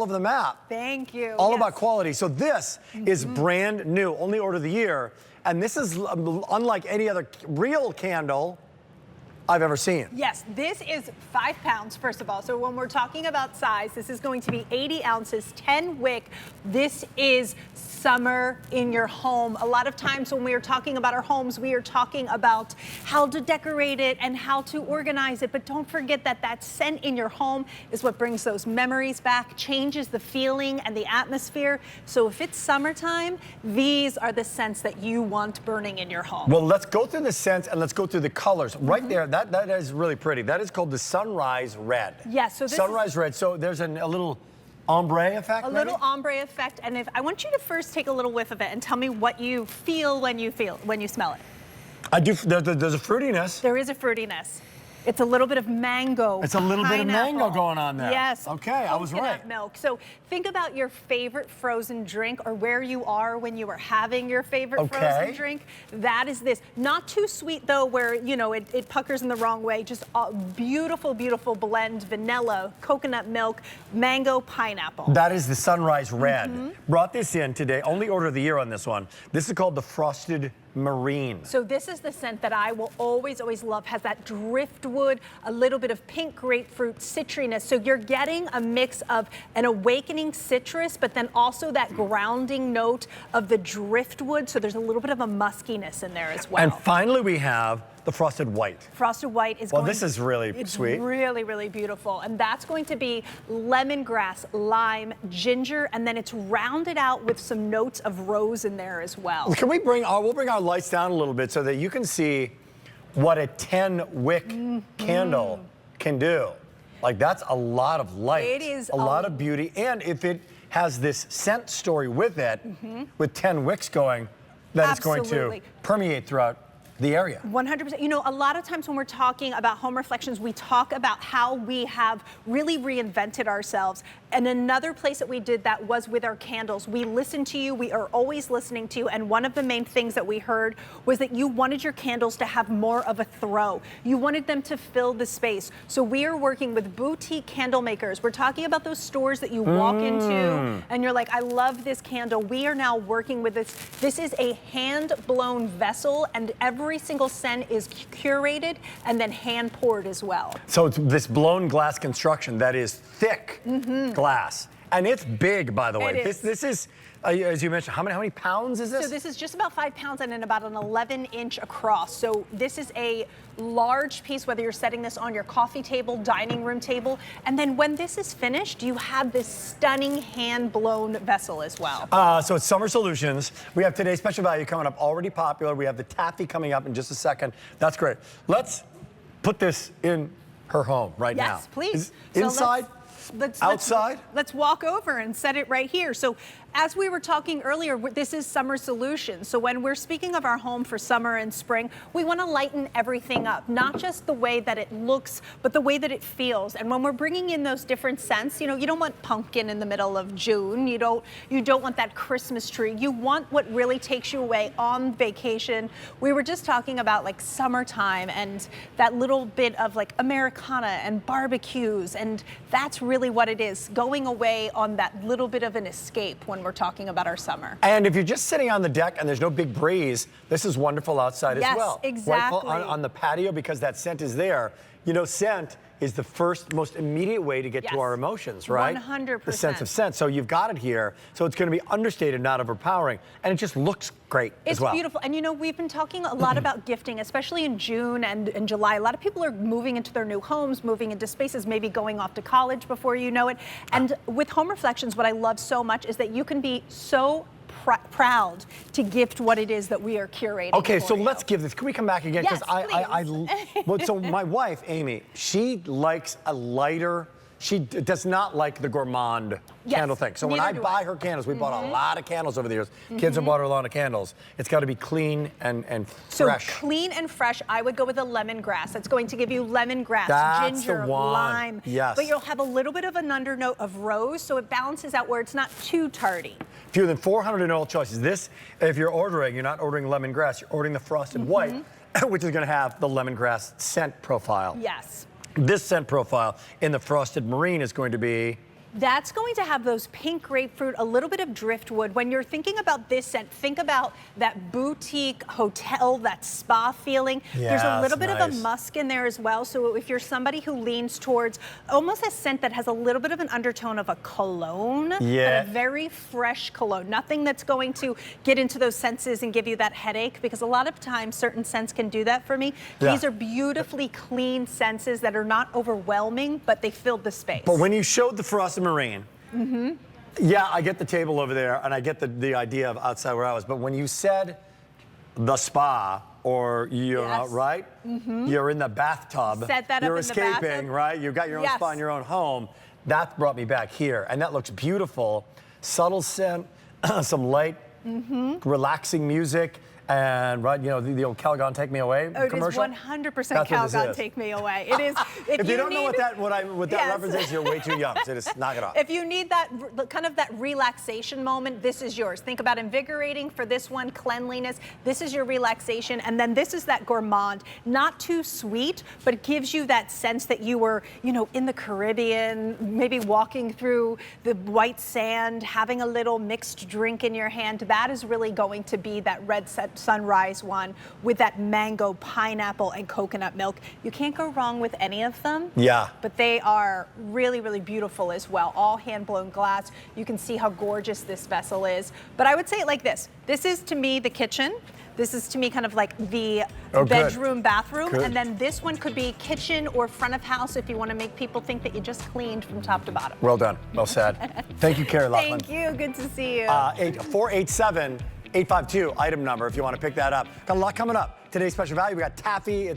over the map. Thank you. All about quality. So this is brand new, only order of the year. And this is unlike any other real candle I've ever seen. Yes, this is 5 pounds, first of all. So when we're talking about size, this is going to be 80 ounces, 10 wick. This is summer in your home. A lot of times when we are talking about our homes, we are talking about how to decorate it and how to organize it. But don't forget that that scent in your home is what brings those memories back, changes the feeling and the atmosphere. So if it's summertime, these are the scents that you want burning in your home. Well, let's go through the scents and let's go through the colors. Right there, that is really pretty. That is called the Sunrise Red. Yes, so this Sunrise Red. So there's a little ombre effect, A little ombre effect, and I want you to first take a little whiff of it and tell me what you feel when you smell it. I do. There's a fruitiness. There is a fruitiness. It's a little bit of mango. It's a little bit of mango going on there. Yes. Okay, I was right. Milk. So think about your favorite frozen drink or where you are when you are having your favorite frozen drink. That is this. Not too sweet though, where it puckers in the wrong way. Just a beautiful, beautiful blend: vanilla, coconut milk, mango, pineapple. That is the Sunrise Red. Brought this in today. Only order of the year on this one. This is called the Frosted Marine. So this is the scent that I will always, always love. Has that driftwood, a little bit of pink grapefruit citriness. So you're getting a mix of an awakening citrus, but then also that grounding note of the driftwood. So there's a little bit of a muskiness in there as well. And finally we have the Frosted White. Frosted White is this is really sweet. Really, really beautiful. And that's going to be lemongrass, lime, ginger, and then it's rounded out with some notes of rose in there as well. Can we we'll bring our lights down a little bit so that you can see what a 10 wick candle can do. Like, that's a lot of light. It is a lot of beauty. And if it has this scent story with it, with 10 wicks going, that it's going to permeate throughout the area. 100%. You know, a lot of times when we're talking about home reflections, we talk about how we have really reinvented ourselves. And another place that we did that was with our candles. We listened to you. We are always listening to you. And one of the main things that we heard was that you wanted your candles to have more of a throw. You wanted them to fill the space. So we are working with boutique candle makers. We're talking about those stores that you walk into and you're like, I love this candle. We are now working with this. This is a hand-blown vessel, and every single scent is curated and then hand poured as well. So it's this blown glass construction that is thick glass, and it's big, by the way. This is, as you mentioned, how many pounds is this? So this is just about 5 pounds and in about an 11-inch across. So this is a large piece, whether you're setting this on your coffee table, dining room table, and then when this is finished, you have this stunning hand-blown vessel as well. So it's Summer Solutions. We have today's special value coming up, already popular. We have the taffy coming up in just a second. That's great. Let's put this in her home right now. Yes, please. Inside? Outside? Let's walk over and set it right here. So as we were talking earlier, this is Summer Solutions. So when we're speaking of our home for summer and spring, we want to lighten everything up, not just the way that it looks, but the way that it feels. And when we're bringing in those different scents, you don't want pumpkin in the middle of June. You don't want that Christmas tree. You want what really takes you away on vacation. We were just talking about like summertime and that little bit of like Americana and barbecues, and that's really what it is, going away on that little bit of an escape when we're talking about our summer. And if you're just sitting on the deck and there's no big breeze, this is wonderful outside as well. Yes, exactly. Wonderful on the patio because that scent is there. Scent is the most immediate way to get to our emotions, right? 100%. The sense of scent. So you've got it here. So it's going to be understated, not overpowering. And it just looks great as well. It's beautiful. And we've been talking a lot about gifting, especially in June and in July. A lot of people are moving into their new homes, moving into spaces, maybe going off to college before you know it. And with Home Reflections, what I love so much is that you can be so proud to gift what it is that we are curating. Okay, so let's give this. Can we come back again? Yes, Well, so my wife, Amy, she likes a lighter. She does not like the gourmand candle thing. So when I buy her candles, we bought a lot of candles over the years. Kids have bought her a lot of candles. It's got to be clean and fresh. So clean and fresh, I would go with a lemongrass. That's going to give you lemongrass, ginger, lime. Yes. But you'll have a little bit of an undernote of rose, so it balances out where it's not too tardy. Fewer than 400 in oil choices. This, if you're ordering, you're not ordering lemongrass, you're ordering the Frosted White, which is going to have the lemongrass scent profile. Yes. This scent profile in the Frosted Marine is going to be That's going to have those pink grapefruit, a little bit of driftwood. When you're thinking about this scent, think about that boutique hotel, that spa feeling. There's a little bit of a musk in there as well. So if you're somebody who leans towards almost a scent that has a little bit of an undertone of a cologne, but a very fresh cologne, nothing that's going to get into those senses and give you that headache, because a lot of times certain scents can do that for me. These are beautifully clean senses that are not overwhelming, but they fill the space. But when you showed the frosted marine, yeah, I get the table over there, and I get the idea of outside where I was. But when you said the spa, or you're right, you're in the bathtub, Set that you're up in the escaping, bathtub. right? You've got your own spa in your own home. That brought me back here, and that looks beautiful. Subtle scent, some light, relaxing music. And the old Calgon Take Me Away commercial. It is 100% Calgon Take Me Away. It is. If you don't know what that reference is, you're way too young. So just knock it off. If you need that kind of that relaxation moment, this is yours. Think about invigorating for this one, cleanliness. This is your relaxation, and then this is that gourmand. Not too sweet, but it gives you that sense that you were, in the Caribbean, maybe walking through the white sand, having a little mixed drink in your hand. That is really going to be that red sunrise one with that mango, pineapple, and coconut milk. You can't go wrong with any of them. Yeah. But they are really, really beautiful as well. All hand-blown glass. You can see how gorgeous this vessel is. But I would say it like this. This is, to me, the kitchen. This is, to me, kind of like the bedroom, bathroom. And then this one could be kitchen or front of house if you want to make people think that you just cleaned from top to bottom. Well done. Well said. Thank you, Carrie Laughlin. Thank you. Good to see you. 487-852, item number, if you want to pick that up. Got a lot coming up. Today's special value, we got taffy.